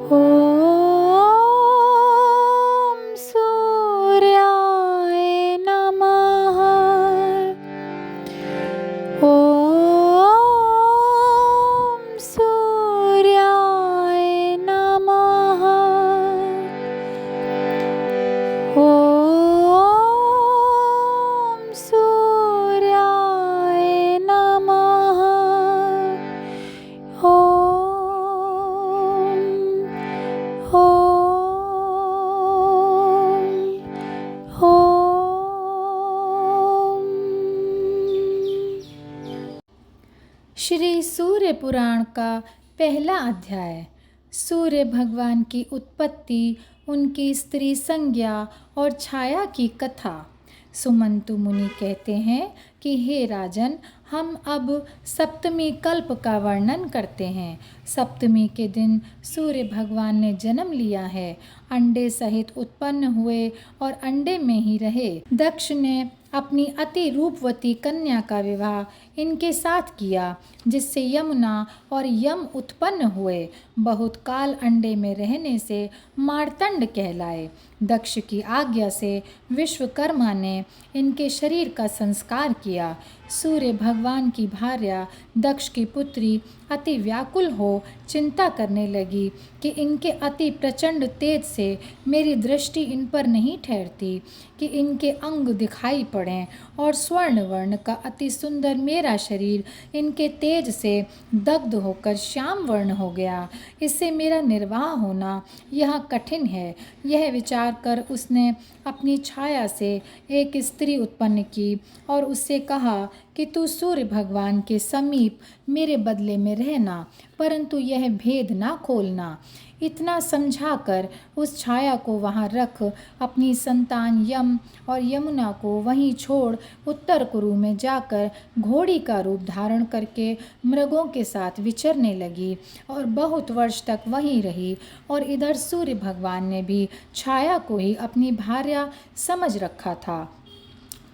ॐ सूर्याय नमः। ॐ सूर्याय नमः। ॐ सूर्याय नमः। ॐ श्री सूर्य पुराण का पहला अध्याय। सूर्य भगवान की उत्पत्ति, उनकी स्त्री संज्ञा और छाया की कथा। सुमंतु मुनि कहते हैं कि हे राजन, हम अब सप्तमी कल्प का वर्णन करते हैं। सप्तमी के दिन सूर्य भगवान ने जन्म लिया है, अंडे सहित उत्पन्न हुए और अंडे में ही रहे। दक्ष ने अपनी अति रूपवती कन्या का विवाह इनके साथ किया, जिससे यमुना और यम उत्पन्न हुए। बहुत काल अंडे में रहने से मार्तंड कहलाए। दक्ष की आज्ञा से विश्वकर्मा ने इनके शरीर का संस्कार किया। सूर्य भगवान की भार्या दक्ष की पुत्री अति व्याकुल हो चिंता करने लगी कि इनके अति प्रचंड तेज से मेरी दृष्टि इन पर नहीं ठहरती, कि इनके अंग दिखाई पड़ें और स्वर्ण वर्ण का अति सुंदर मेरा शरीर इनके तेज से दग्ध होकर श्याम वर्ण हो गया। इससे मेरा निर्वाह होना यह कठिन है। यह विचार कर उसने अपनी छाया से एक स्त्री उत्पन्न की और उससे कहा कि तू सूर्य भगवान के समीप मेरे बदले में रहना, परंतु यह भेद ना खोलना। इतना समझाकर उस छाया को वहाँ रख अपनी संतान यम और यमुना को वहीं छोड़ उत्तर कुरु में जाकर घोड़ी का रूप धारण करके मृगों के साथ विचरने लगी और बहुत वर्ष तक वहीं रही। और इधर सूर्य भगवान ने भी छाया को ही अपनी भार्या समझ रखा था।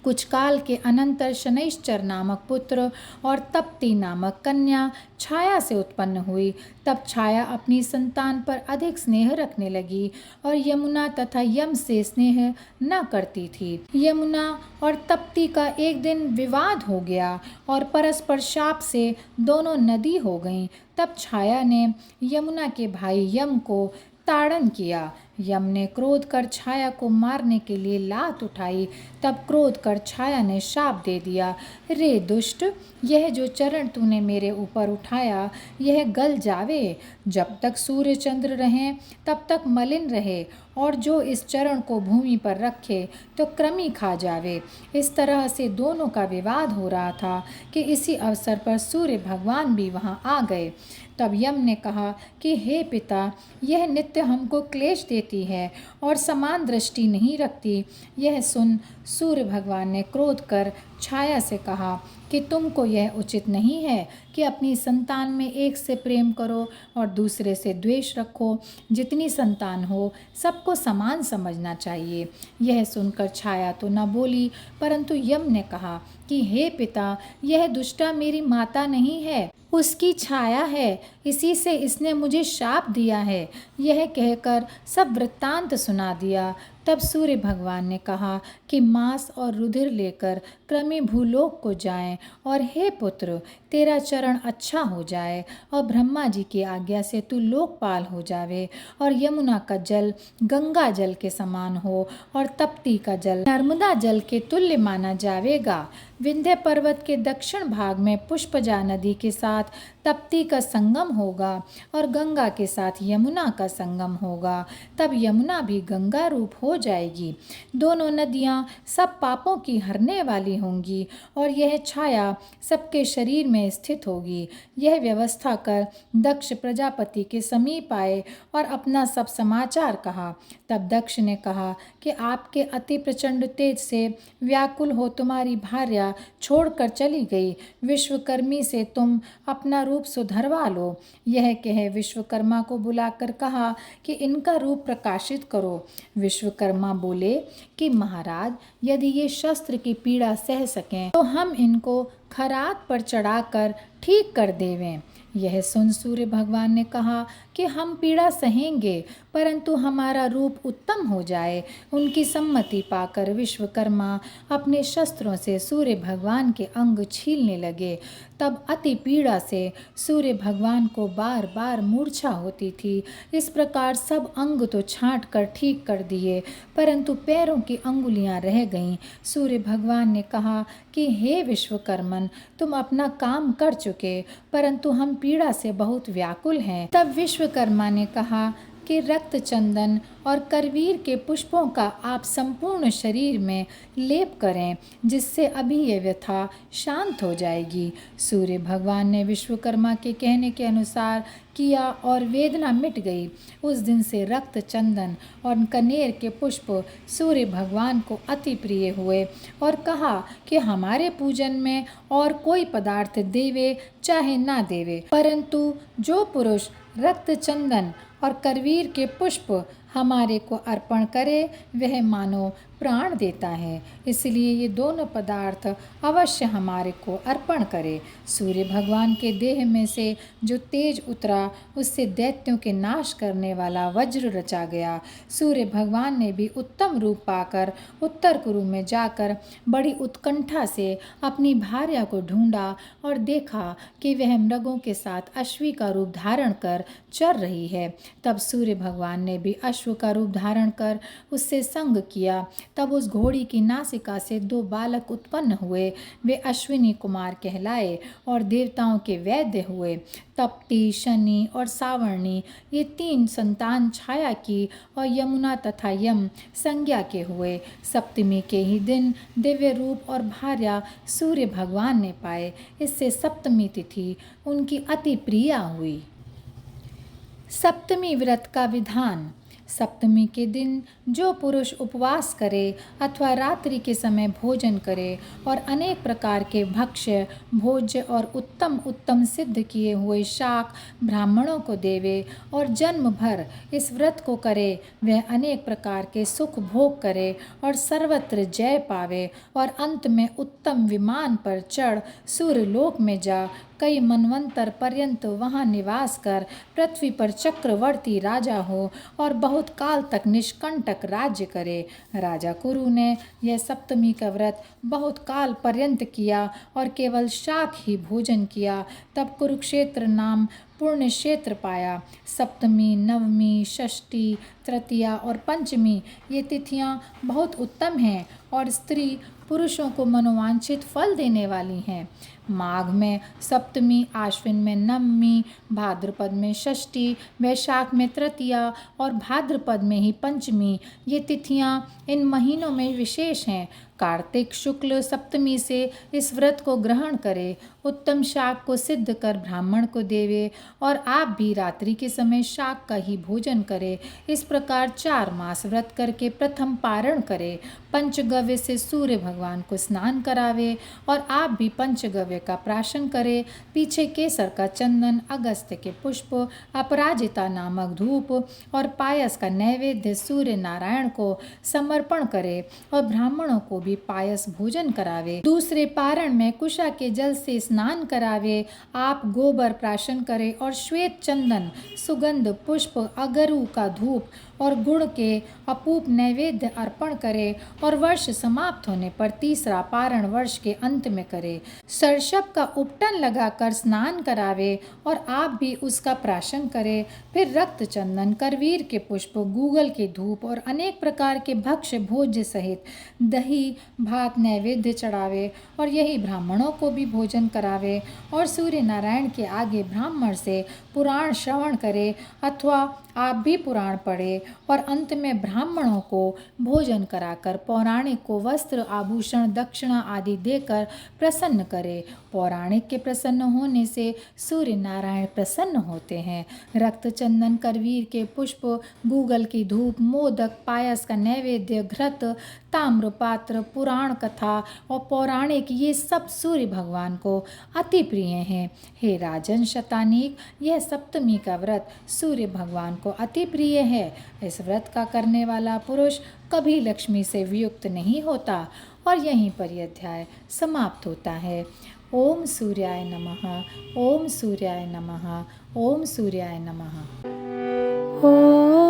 कुछ काल के अनंतर शनैश्चर नामक पुत्र और तप्ती नामक कन्या छाया से उत्पन्न हुई। तब छाया अपनी संतान पर अधिक स्नेह रखने लगी और यमुना तथा यम से स्नेह न करती थी। यमुना और तप्ती का एक दिन विवाद हो गया और परस्पर शाप से दोनों नदी हो गईं। तब छाया ने यमुना के भाई यम को ताड़न किया। यम ने क्रोध कर छाया को मारने के लिए लात उठाई। तब क्रोध कर छाया ने शाप दे दिया, रे दुष्ट, यह जो चरण तूने मेरे ऊपर उठाया यह गल जावे। जब तक सूर्य चंद्र रहें तब तक मलिन रहे, और जो इस चरण को भूमि पर रखे तो कृमि खा जावे। इस तरह से दोनों का विवाद हो रहा था कि इसी अवसर पर सूर्य भगवान भी वहां आ गए। तब यम ने कहा कि हे पिता, यह नित्य हमको क्लेश देती है और समान दृष्टि नहीं रखती। यह सुन सूर्य भगवान ने क्रोध कर छाया से कहा कि तुमको यह उचित नहीं है कि अपनी संतान में एक से प्रेम करो और दूसरे से द्वेष रखो। जितनी संतान हो सबको समान समझना चाहिए। यह सुनकर छाया तो न बोली, परंतु यम ने कहा कि हे पिता, यह दुष्टा मेरी माता नहीं है, उसकी छाया है, इसी से इसने मुझे शाप दिया है। यह कहकर सब वृत्तांत सुना दिया। तब सूर्य भगवान ने कहा कि मांस और रुधिर लेकर क्रमी भूलोक को जाएं, और हे पुत्र, तेरा चरण अच्छा हो जाए और ब्रह्मा जी की आज्ञा से तू लोकपाल हो जावे, और यमुना का जल गंगा जल के समान हो और तप्ती का जल नर्मदा जल के तुल्य माना जावेगा। विंध्य पर्वत के दक्षिण भाग में पुष्पजा नदी के साथ तप्ती का संगम होगा और गंगा के साथ यमुना का संगम होगा। तब यमुना भी गंगा रूप हो जाएगी। दोनों नदियाँ सब पापों की हरने वाली होंगी और यह छाया सबके शरीर में स्थित होगी। यह व्यवस्था कर दक्ष प्रजापति के समीप आए और अपना सब समाचार कहा। तब दक्ष ने कहा कि आपके अति प्रचंड तेज से व्याकुल हो तुम्हारी भार्या छोड़कर चली गई। विश्वकर्मी से तुम अपना रूप सुधरवा लो। यह कह विश्वकर्मा को बुलाकर कहा कि इनका रूप प्रकाशित करो। विश्वकर्मा बोले कि महाराज, यदि ये शस्त्र की पीड़ा सह सकें तो हम इनको खरात पर चढ़ाकर ठीक कर देवें। यह सुन सूर्य भगवान ने कहा कि हम पीड़ा सहेंगे, परंतु हमारा रूप उत्तम हो जाए। उनकी सम्मति पाकर विश्वकर्मा अपने शस्त्रों से सूर्य भगवान के अंग छीलने लगे। तब अति पीड़ा से सूर्य भगवान को बार बार मूर्छा होती थी। इस प्रकार सब अंग तो छांट कर ठीक कर दिए, परंतु पैरों की अंगुलियां रह गईं। सूर्य भगवान ने कहा कि हे विश्वकर्मन, तुम अपना काम कर चुके, परंतु हम पीड़ा से बहुत व्याकुल हैं। तब विश्वकर्मा ने कहा कि रक्त चंदन और करवीर के पुष्पों का आप संपूर्ण शरीर में लेप करें, जिससे अभी ये व्यथा शांत हो जाएगी। सूर्य भगवान ने विश्वकर्मा के कहने के अनुसार किया और वेदना मिट गई। उस दिन से रक्त चंदन और कनेर के पुष्प सूर्य भगवान को अति प्रिय हुए और कहा कि हमारे पूजन में और कोई पदार्थ देवे चाहे ना देवे, परंतु जो पुरुष रक्त चंदन और करवीर के पुष्प हमारे को अर्पण करे वह मानो प्राण देता है, इसलिए ये दोनों पदार्थ अवश्य हमारे को अर्पण करे। सूर्य भगवान के देह में से जो तेज उतरा उससे दैत्यों के नाश करने वाला वज्र रचा गया। सूर्य भगवान ने भी उत्तम रूप पाकर उत्तर कुरु में जाकर बड़ी उत्कंठा से अपनी भार्या को ढूंढा और देखा कि वह मृगों के साथ अश्वी का रूप धारण कर चर रही है। तब सूर्य भगवान ने भी अश्व का रूप धारण कर उससे संग किया। तब उस घोड़ी की नासिका से 2 बालक उत्पन्न हुए। वे अश्विनी कुमार कहलाए और देवताओं के वैद्य हुए। तप्ती, शनि और सावर्णी ये 3 संतान छाया की और यमुना तथा यम संज्ञा के हुए। सप्तमी के ही दिन दिव्य रूप और भार्या सूर्य भगवान ने पाए। इससे सप्तमी तिथि उनकी अति प्रिया हुई। सप्तमी व्रत का विधान। सप्तमी के दिन जो पुरुष उपवास करे अथवा रात्रि के समय भोजन करे और अनेक प्रकार के भक्ष्य, भोज्य और उत्तम उत्तम सिद्ध किए हुए शाक ब्राह्मणों को देवे और जन्म भर इस व्रत को करे, वह अनेक प्रकार के सुख भोग करे और सर्वत्र जय पावे और अंत में उत्तम विमान पर चढ़ सूर्यलोक में जा कई मनवंतर पर्यंत वहाँ निवास कर पृथ्वी पर चक्रवर्ती राजा हो और बहुत काल तक निष्कंटक राज्य करे। राजा कुरु ने यह सप्तमी का व्रत बहुत काल पर्यंत किया और केवल शाक ही भोजन किया। तब कुरुक्षेत्र नाम पुण्य क्षेत्र पाया। सप्तमी, नवमी, षष्ठी, तृतीया और पंचमी ये तिथियां बहुत उत्तम हैं और स्त्री पुरुषों को मनोवांछित फल देने वाली हैं। माघ में सप्तमी, आश्विन में नवमी, भाद्रपद में षष्ठी, वैशाख में तृतीया और भाद्रपद में ही पंचमी ये तिथियां इन महीनों में विशेष हैं। कार्तिक शुक्ल सप्तमी से इस व्रत को ग्रहण करे, उत्तम शाक को सिद्ध कर ब्राह्मण को देवे और आप भी रात्रि के समय शाक का ही भोजन करे। इस प्रकार 4 मास व्रत करके प्रथम पारण करे। पंचगव्य से सूर्य भगवान को स्नान करावे और आप भी पंचगव्य का प्राशन करे। पीछे केसर का चंदन, अगस्त्य के पुष्प, अपराजिता नामक धूप और पायस का नैवेद्य सूर्य नारायण को समर्पण करे और ब्राह्मणों को भी पायस भोजन करावे। दूसरे पारण में कुशा के जल से स्नान करावे। आप गोबर प्राशन करे और श्वेत चंदन, सुगंध पुष्प, अगरू का धूप और गुड़ के अपूप नैवेद्य अर्पण करे और वर्ष समाप्त होने पर तीसरा पारण वर्ष के अंत में करे। सरसप का उपटन लगाकर स्नान करावे और आप भी उसका प्राशन करे। फिर रक्त चंदन, करवीर के पुष्प, गूगल के धूप और अनेक प्रकार के भक्ष्य भोज्य सहित दही भात नैवेद्य चढ़ावे और यही ब्राह्मणों को भी भोजन करावे और सूर्य नारायण के आगे ब्राह्मण से पुराण श्रवण करे अथवा आप भी पुराण पढ़े और अंत में ब्राह्मणों को भोजन कराकर पौराणिक को वस्त्र, आभूषण, दक्षिणा आदि देकर प्रसन्न करे। पौराणिक के प्रसन्न होने से सूर्य नारायण प्रसन्न होते हैं। रक्त चंदन, करवीर के पुष्प, गूगल की धूप, मोदक, पायस का नैवेद्य, घृत, ताम्रपात्र, पुराण कथा और पौराणिक ये सब सूर्य भगवान को अति प्रिय हैं। हे राजन शतानीक, यह सप्तमी का व्रत सूर्य भगवान को अति प्रिय है। इस व्रत का करने वाला पुरुष कभी लक्ष्मी से वियुक्त नहीं होता। और यहीं पर यह अध्याय समाप्त होता है। ओम सूर्याय नमः। ओम सूर्याय नमः। ओम सूर्याय नमः। ओम